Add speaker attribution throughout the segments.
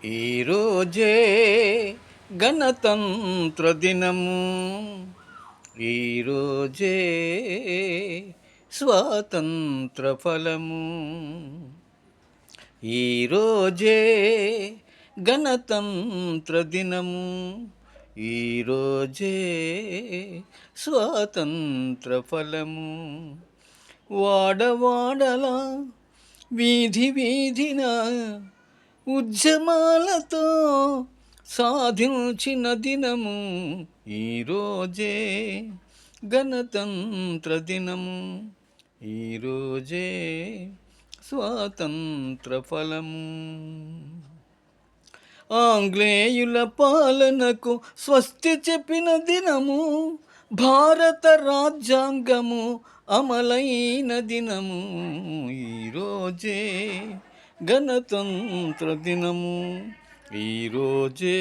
Speaker 1: ఈరోజే గణతంత్ర దినము, ఈరోజే స్వాతంత్ర ఫలము. ఈరోజే గణతంత్ర దినము, ఈరోజే స్వాతంత్ర ఫలము. వాడవాడలా వీధి వీధిన ఉద్యమాలతో సాధించిన దినము, ఈరోజే గణతంత్ర దినము, ఈరోజే స్వాతంత్ర ఫలము. ఆంగ్లేయుల పాలనకు స్వస్తి చెప్పిన దినము, భారత రాజ్యాంగము అమలైన దినము, ఈరోజే గణతంత్ర దినము, ఈరోజే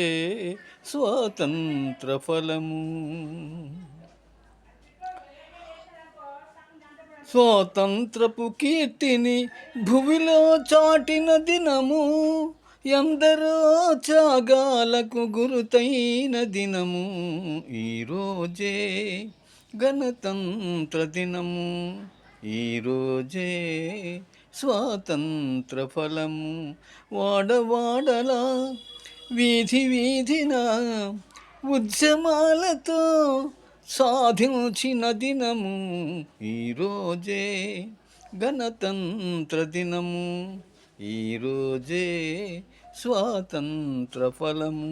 Speaker 1: స్వాతంత్ర ఫలము. స్వాతంత్రపు కీర్తిని భువిలో చాటిన దినము, ఎందరో త్యాగాలకు గురుతైన దినము, ఈరోజే గణతంత్ర దినము, ఈరోజే స్వాతంత్ర ఫలము. వాడవాడలా వీధి వీధిన ఉద్యమాలతో సాధించిన దినము, ఈరోజే గణతంత్ర దినము, ఈరోజే స్వాతంత్ర ఫలము.